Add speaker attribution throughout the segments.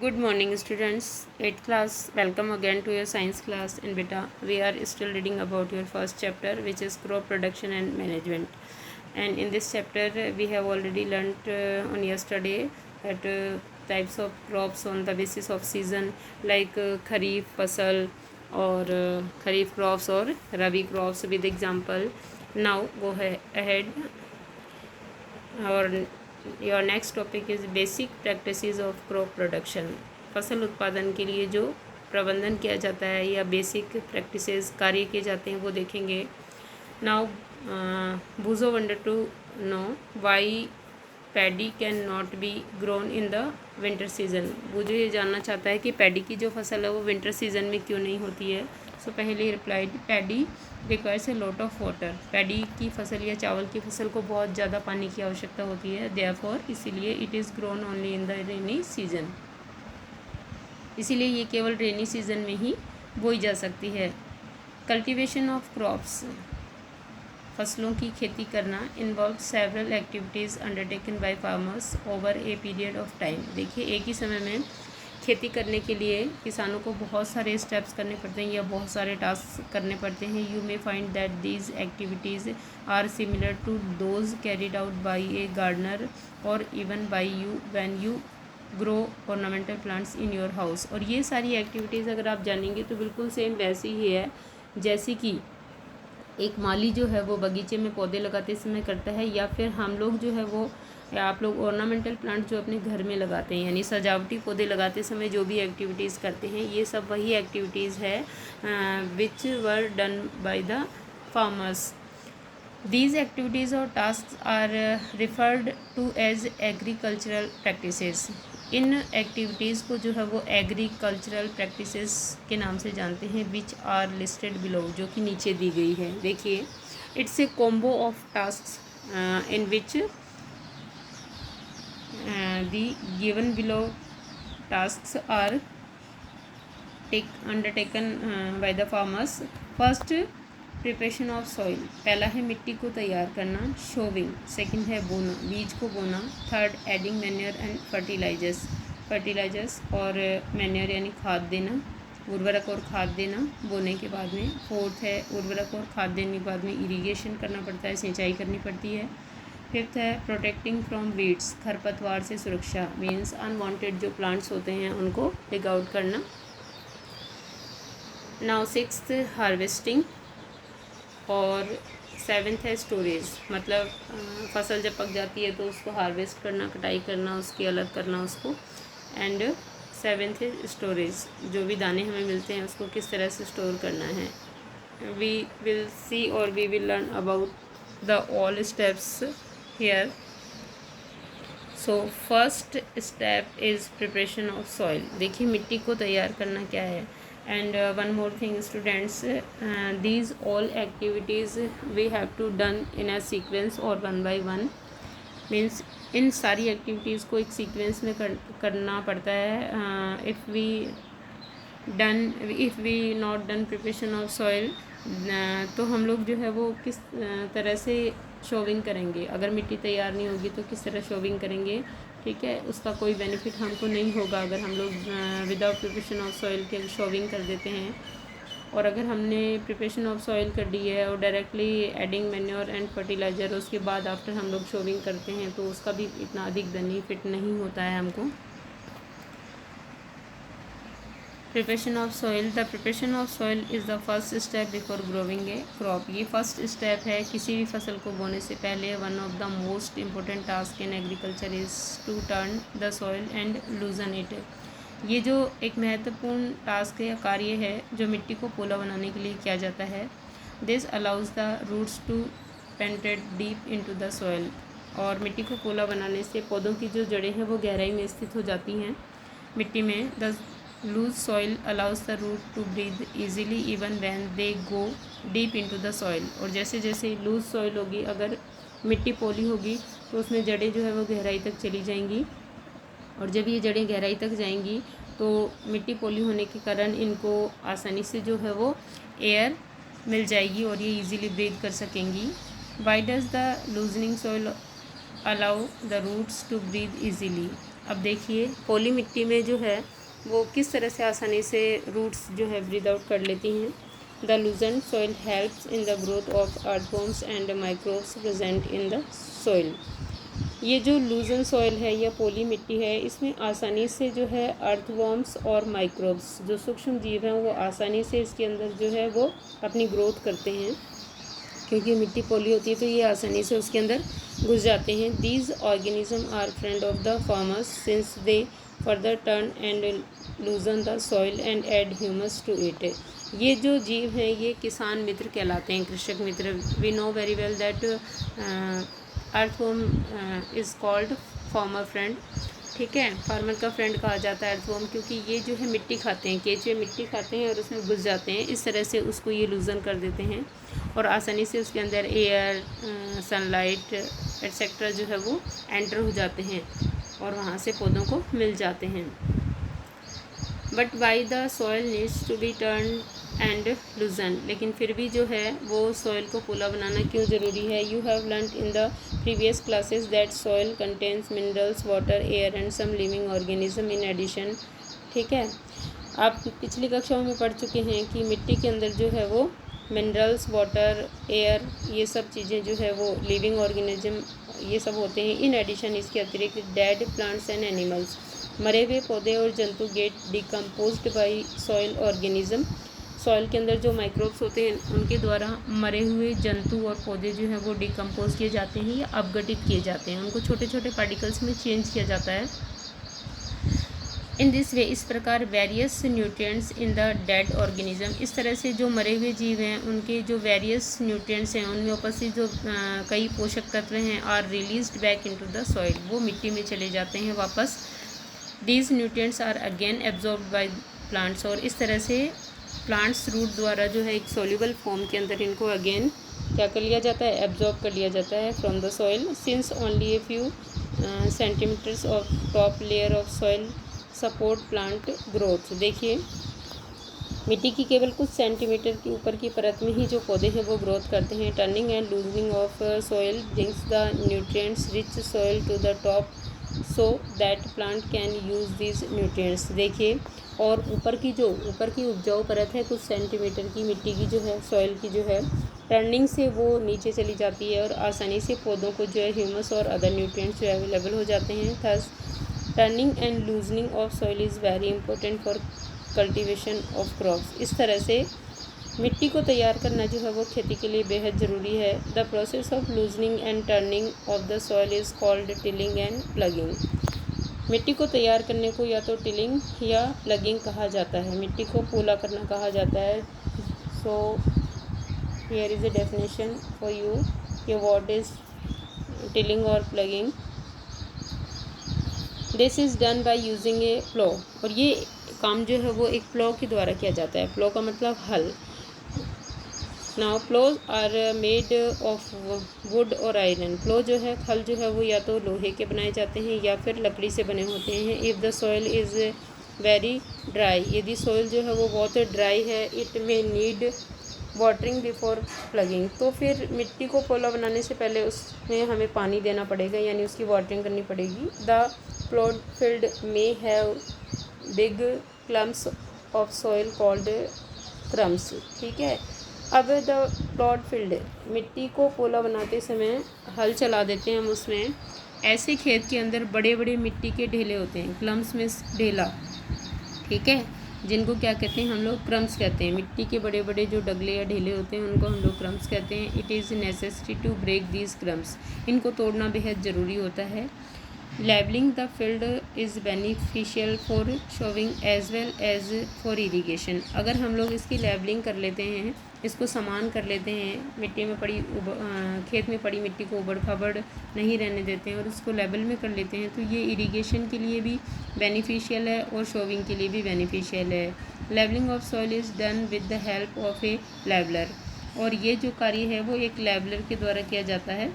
Speaker 1: Good morning students, 8th class. Welcome again to your science class. And beta, we are still reading about your first chapter, which is crop production and management. And in this chapter we have already learnt on yesterday that types of crops on the basis of season, like kharif fasal or kharif crops or rabi crops with example. Now go ahead. और your next topic is basic practices of crop production. फसल उत्पादन के लिए जो प्रबंधन किया जाता है या बेसिक प्रैक्टिसेस कार्य किए जाते हैं वो देखेंगे। Now Boojho wonder to know why paddy can not be grown in the winter season. Boojho ये जानना चाहता है कि पैडी की जो फसल है वो विंटर सीजन में क्यों नहीं होती है। सो पहले replied paddy requires a lot of water. Paddy की फसल या चावल की फसल को बहुत ज़्यादा पानी की आवश्यकता होती है, देयरफॉर इसीलिए it is grown only in the rainy season. इसीलिए ये केवल रेनी सीजन में ही बोई जा सकती है। कल्टीवेशन ऑफ क्रॉप्स, फसलों की खेती करना, involve several activities undertaken by farmers over a period of time. देखिए, एक ही समय में खेती करने के लिए किसानों को बहुत सारे स्टेप्स करने पड़ते हैं या बहुत सारे टास्क करने पड़ते हैं। You may find that these activities are similar to those carried out by a gardener और even by you when you grow ornamental plants in your house. और ये सारी एक्टिविटीज़ अगर आप जानेंगे तो बिल्कुल सेम वैसी ही है जैसे कि एक माली जो है वो बगीचे में पौधे लगाते समय करता है, या फिर हम लोग जो है वो या आप लोग ऑर्नामेंटल प्लांट जो अपने घर में लगाते हैं, यानी सजावटी पौधे लगाते समय जो भी एक्टिविटीज़ करते हैं, ये सब वही एक्टिविटीज़ है which were done by the farmers. These activities और task are referred to as agricultural practices. इन एक्टिविटीज़ को जो है वो एग्रीकल्चरल प्रैक्टिसेस के नाम से जानते हैं, विच आर लिस्टेड बिलो, जो कि नीचे दी गई है। देखिए, it's a combo of task in which the given below tasks are undertaken by the farmers. First, preparation of soil, पहला है मिट्टी को तैयार करना, शोविंग। सेकंड है बोना, बीज को बोना। Third, adding manure and fertilizers और मैन्योर यानी खाद देना, उर्वरक और खाद देना बोने के बाद में। फोर्थ है उर्वरक और खाद देने के बाद में इरिगेशन करना पड़ता है, सिंचाई करनी पड़ती है। फिफ्थ है प्रोटेक्टिंग फ्रॉम वीड्स, खरपतवार से सुरक्षा, मीन्स अनवांटेड जो प्लांट्स होते हैं उनको टेक आउट करना। नाउ सिक्स्थ हार्वेस्टिंग और सेवेंथ है स्टोरेज, मतलब फसल जब पक जाती है तो उसको हार्वेस्ट करना, कटाई करना, उसकी अलग करना उसको। एंड सेवेंथ है स्टोरेज, जो भी दाने हमें मिलते हैं उसको किस तरह से स्टोर करना है। वी विल सी और we will learn about the all steps here. So first step is preparation of soil। देखिए, मिट्टी को तैयार करना क्या है। and one more thing students, these all activities we have to done in a sequence or one by one, means इन सारी activities को एक सीक्वेंस में करना पड़ता है। If we not done preparation of soil, तो हम लोग जो है वो किस तरह से शोविंग करेंगे। अगर मिट्टी तैयार नहीं होगी तो किस तरह शोविंग करेंगे, ठीक है, उसका कोई बेनिफिट हमको नहीं होगा अगर हम लोग विदाउट प्रिपरेशन ऑफ सॉइल के शोविंग कर देते हैं। और अगर हमने प्रिपरेशन ऑफ सॉइल कर दी है और directly adding manure and fertiliser उसके बाद आफ्टर हम लोग शोविंग करते हैं तो उसका भी इतना अधिक बेनिफिट नहीं होता है हमको। Preparation of soil, the preparation of soil is the first step before growing a crop. ये फर्स्ट स्टेप है किसी भी फसल को बोने से पहले। One of the most important task in agriculture is to turn the soil and loosen it. ये जो एक महत्वपूर्ण टास्क या कार्य है जो मिट्टी को पोला बनाने के लिए किया जाता है। This allows the roots to penetrate deep into the soil. और मिट्टी को पोला बनाने से पौधों की जो जड़ें हैं वो गहराई में स्थित हो जाती हैं मिट्टी में। The loose soil allows the root to breathe easily even when they go deep into the soil. और जैसे जैसे लूज सॉइल होगी, अगर मिट्टी पोली होगी तो उसमें जड़ें जो है वो गहराई तक चली जाएंगी। और जब ये जड़ें गहराई तक जाएंगी तो मिट्टी पोली होने के कारण इनको आसानी से जो है वो एयर मिल जाएगी और ये इजीली ब्रीथ कर सकेंगी। Why does the loosening soil allow the roots to breathe easily. अब देखिए, पोली मिट्टी में जो है वो किस तरह से आसानी से रूट्स जो है ब्रीद आउट कर लेती हैं। The लूजन soil helps in the growth of earthworms and microbes present in the soil. ये जो लूजन सॉइल है या पोली मिट्टी है, इसमें आसानी से जो है अर्थवॉर्म्स और माइक्रोब्स जो सूक्ष्म जीव हैं वो आसानी से इसके अंदर जो है वो अपनी ग्रोथ करते हैं, क्योंकि मिट्टी पोली होती है तो ये आसानी से उसके अंदर घुस जाते हैं। These organism are friend of the farmers since they further turn and loosen the soil and add humus to it. ये जो जीव हैं ये किसान मित्र कहलाते हैं, कृषक मित्र। We know very well that earthworm is called farmer friend. ठीक है, फार्मर का फ्रेंड कहा जाता है अर्थवॉर्म, क्योंकि ये जो है मिट्टी खाते हैं, केंचुए मिट्टी खाते हैं और उसमें घुस जाते हैं। इस तरह से उसको ये लूजन कर देते हैं और आसानी से उसके अंदर एयर, सनलाइट एट्सेट्रा जो है वो एंटर हो जाते हैं और वहाँ से पौधों को मिल जाते हैं। But why the soil needs to be turn and loosen, लेकिन फिर भी जो है वो सॉइल को पोला बनाना क्यों ज़रूरी है। You have learned in the previous classes that soil contains minerals, water, air and some living organism in addition. ठीक है, आप पिछली कक्षाओं में पढ़ चुके हैं कि मिट्टी के अंदर जो है वो मिनरल्स, वाटर, एयर, ये सब चीज़ें जो है वो लिविंग ऑर्गेनिज्म ये सब होते हैं। इन एडिशन इसके अतिरिक्त डेड प्लांट्स एंड एनिमल्स, मरे हुए पौधे और जंतु get decomposed by soil organism. Soil के अंदर जो माइक्रोब्स होते हैं उनके द्वारा मरे हुए जंतु और पौधे जो हैं वो डिकम्पोज किए जाते हैं या अपघटित किए जाते हैं, उनको छोटे छोटे पार्टिकल्स में चेंज किया जाता है। इन दिस वे, इस प्रकार various nutrients in the dead organism, इस तरह से जो मरे हुए जीव हैं उनके जो वेरियस न्यूट्रिएंट्स हैं उनमें उपस्थित जो कई पोषक तत्व हैं are released back into the soil, वो मिट्टी में चले जाते हैं वापस। These nutrients are again absorbed by plants, और इस तरह से प्लांट्स रूट द्वारा जो है एक सोल्यूबल फॉर्म के अंदर इनको अगेन क्या कर लिया जाता है, एब्जॉर्ब कर लिया जाता है from the soil. Since only a few centimetres of top layer of soil support plant growth. देखिए, मिट्टी की केवल कुछ सेंटीमीटर की ऊपर की परत में ही जो पौधे हैं वो ग्रोथ करते हैं। Turning and loosening of soil brings the nutrients rich soil to the top so that plant can use these nutrients. देखिए, और ऊपर की उपजाऊ परत है कुछ सेंटीमीटर की मिट्टी की जो है, सॉइल की जो है, टर्निंग से वो नीचे चली जाती है और आसानी से पौधों को जो है ह्यूमस और अदर न्यूट्रिएंट्स जो अवेलेबल हो जाते हैं। Thus turning and loosening of soil is very important for cultivation of crops. इस तरह से मिट्टी को तैयार करना जो है वो खेती के लिए बेहद ज़रूरी है। The process of loosening and turning of the soil is called tilling and plugging. मिट्टी को तैयार करने को या तो टिलिंग या प्लगिंग कहा जाता है, मिट्टी को पोला करना कहा जाता है। So here is a definition for you कि व्हाट इज़ टिलिंग और ploughing. This is done by using a plough, और ये काम जो है वो एक प्लो के द्वारा किया जाता है। प्लो का मतलब हल। Now ploughs are made of wood और आयरन। प्लो जो है, हल जो है वो या तो लोहे के बनाए जाते हैं या फिर लकड़ी से बने होते हैं। If the soil is very dry, यदि सॉइल जो है वो बहुत ड्राई है, it may need watering before plugging, तो फिर मिट्टी को पोला बनाने से पहले उसमें हमें पानी देना पड़ेगा, यानी उसकी वाटरिंग करनी पड़ेगी। The ploughed field may have big clumps of soil called crumbs. ठीक है, अब द प्लॉट फील्ड, मिट्टी को पोला बनाते समय हल चला देते हैं हम उसमें। ऐसे खेत के अंदर बड़े बड़े मिट्टी के ढेले होते हैं, क्लम्स में ढेला, ठीक है, जिनको क्या कहते हैं हम लोग, क्रम्स कहते हैं। मिट्टी के बड़े बड़े जो डगले या ढेले होते हैं उनको हम लोग क्रम्स कहते हैं। It is necessary to break these crumbs, इनको तोड़ना बेहद ज़रूरी होता है। Levelling the field is beneficial for sowing as well as for irrigation. अगर हम लोग इसकी लेबलिंग कर लेते हैं, इसको समान कर लेते हैं, मिट्टी में पड़ी खेत में पड़ी मिट्टी को उबड़ खाबड़ नहीं रहने देते हैं और उसको लेबल में कर लेते हैं, तो ये इरीगेशन के लिए भी बेनिफिशियल है और शोविंग के लिए भी बेनिफिशियल है। Labelling of soil is done with the help of A labeller, और ये जो कार्य है वो एक लेबलर के द्वारा किया जाता है।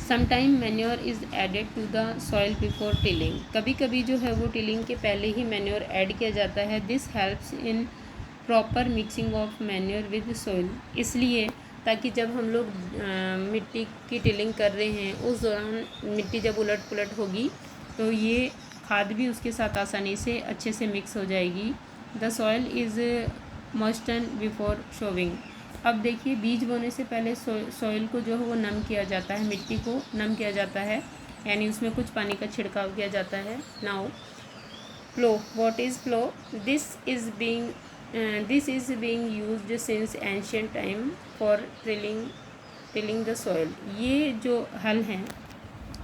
Speaker 1: Sometime manure is added to the soil before tilling, कभी कभी जो है वो टिलिंग के पहले ही मैन्योर ऐड किया जाता है। This helps in proper mixing of manure with soil, इसलिए ताकि जब हम लोग मिट्टी की टिलिंग कर रहे हैं उस दौरान मिट्टी जब उलट पुलट होगी तो ये खाद भी उसके साथ आसानी से अच्छे से मिक्स हो जाएगी। The soil is moisten before sowing. अब देखिए बीज बोने से पहले सॉइल को जो है वो नम किया जाता है, मिट्टी को नम किया जाता है, यानी उसमें कुछ पानी का छिड़काव किया जाता है। Now plough, what is plough? This is being used since ancient time for tilling the soil. ये जो हल हैं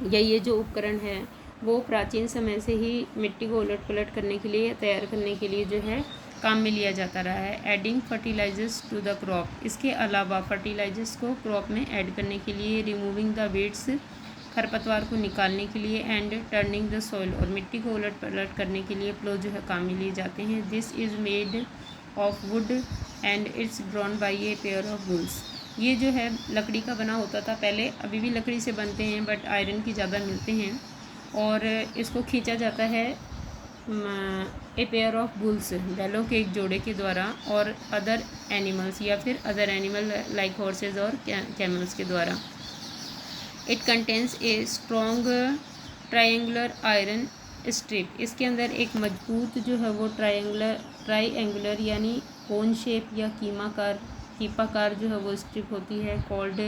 Speaker 1: या ये जो उपकरण है वो प्राचीन समय से ही मिट्टी को उलट पलट करने के लिए, तैयार करने के लिए जो है काम में लिया जाता रहा है। Adding fertilizers to the crop, इसके अलावा फर्टिलाइजर्स को क्रॉप में ऐड करने के लिए, रिमूविंग द वीड्स, खरपतवार को निकालने के लिए, एंड टर्निंग द सॉइल, और मिट्टी को उलट पलट करने के लिए प्लो जो है काम में लिए जाते हैं। This is made of would and it's drawn by a pair of bulls. ये जो है लकड़ी का बना होता था पहले, अभी भी लकड़ी से बनते हैं बट आयरन की ज़्यादा मिलते हैं, और इसको खींचा जाता है ए पेयर ऑफ बुल्स, बैलों के एक जोड़े के द्वारा, और अदर एनिमल्स या फिर अदर एनिमल लाइक हॉर्सेज और कैमल्स के द्वारा। It contains a strong triangular iron strip, इसके अंदर एक मजबूत जो है वो ट्रायंगुलर यानी कोन शेप या कीपाकार जो है वो स्ट्रिप होती है, कॉल्ड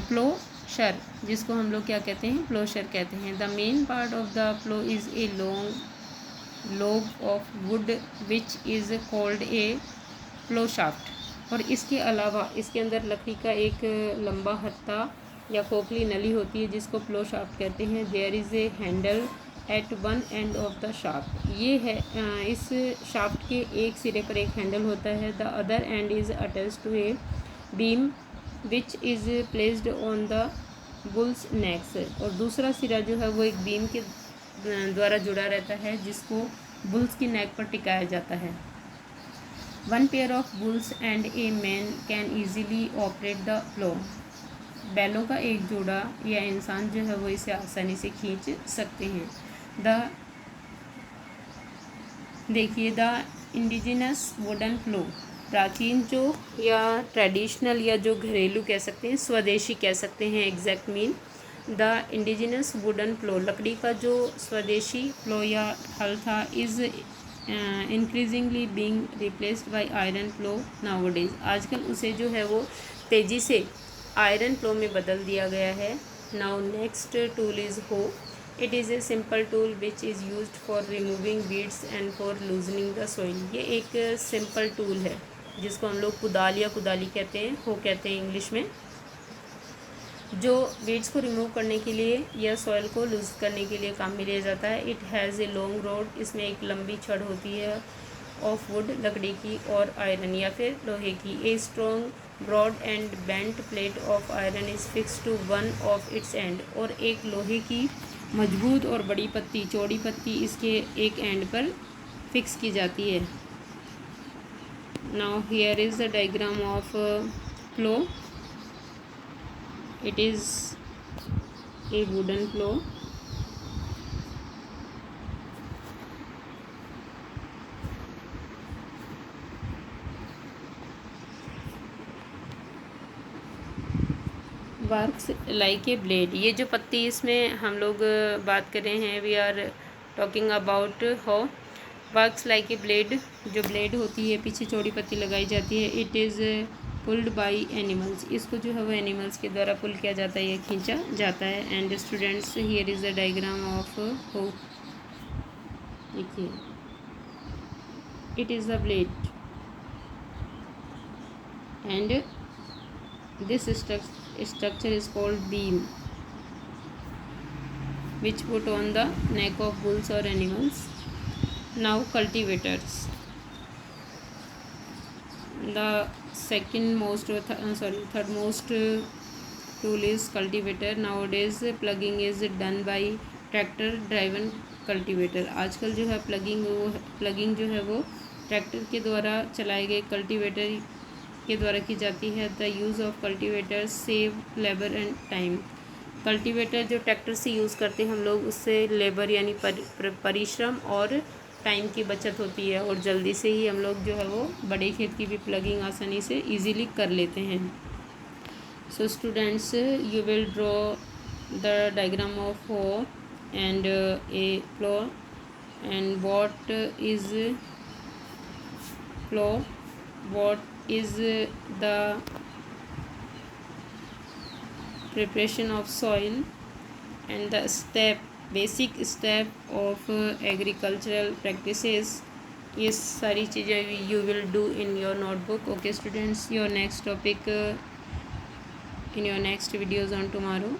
Speaker 1: प्लोशर, जिसको हम लोग क्या कहते हैं, प्लोशर कहते हैं। The main part of the plough is a long log of wood which is called a plough shaft. और इसके अलावा इसके अंदर लकड़ी का एक लंबा हत्था या खोखली नली होती है जिसको प्लो शाफ्ट कहते हैं। There is a handle at one end of the shaft, ये है इस शाफ्ट के एक सिरे पर एक हैंडल होता है। The other end is attached to a beam which is placed on the bulls necks, और दूसरा सिरा जो है वो एक बीम के द्वारा जुड़ा रहता है जिसको बुल्स की नेक पर टिकाया जाता है। One pair of bulls and a man can easily operate the plough, बैलों का एक जोड़ा या इंसान जो है वो इसे आसानी से खींच सकते हैं। देखिए द इंडिजिनस वुडन प्लो, प्राचीन जो या ट्रेडिशनल या जो घरेलू कह सकते हैं, स्वदेशी कह सकते हैं, exact mean the indigenous wooden plough, लकड़ी का जो स्वदेशी प्लो या हल था, is increasingly being replaced by iron plough nowadays, आजकल उसे जो है वो तेज़ी से आयरन प्लो में बदल दिया गया है। नाउ नेक्स्ट टूल इज़ हो, it is a simple tool which is used for removing weeds and for loosening the soil. ये एक सिंपल टूल है जिसको हम लोग कुदाल या कुदाली कहते हैं, हो कहते हैं इंग्लिश में, जो वीड्स को रिमूव करने के लिए या सॉइल को लूज करने के लिए काम में लिया जाता है। It has a long rod, इसमें एक लंबी छड़ होती है, ऑफ वुड लकड़ी की और आयरन या फिर लोहे की। A strong broad and bent plate of iron is fix to one of its end, और एक लोहे की मजबूत और बड़ी पत्ती, चौड़ी पत्ती इसके एक एंड पर फिक्स की जाती है। Now here is the diagram of plough, it is a wooden plow, works like a blade, ये जो पत्ती इसमें हम लोग बात कर रहे हैं, we are talking about how works like a blade, जो ब्लेड होती है पीछे चौड़ी पत्ती लगाई जाती है। It is pulled by animals, इसको जो है वो एनिमल्स के द्वारा पुल किया जाता है या खींचा जाता है। And students here is the diagram of हो, देखिए it is the blade and this structure is called beam which put on the neck of bulls or animals. Now cultivators, the third most tool is cultivator. Nowadays plugging is done by tractor driven cultivator, आजकल जो है plugging जो है वो tractor के द्वारा चलाए गए कल्टीवेटर के द्वारा की जाती है। The use of cultivator save labour and time, cultivator जो ट्रैक्टर से यूज़ करते हैं हम लोग, उससे लेबर यानी परिश्रम और टाइम की बचत होती है, और जल्दी से ही हम लोग जो है वो बड़े खेत की भी प्लगिंग आसानी से इजीली कर लेते हैं। So students, you will draw the diagram of hoe and a plow, and what is plow, what is the preparation of soil, and the basic step of agricultural practices. ये सारी चीज़ें you will do in your notebook. Okay students, your next topic in your next videos on tomorrow.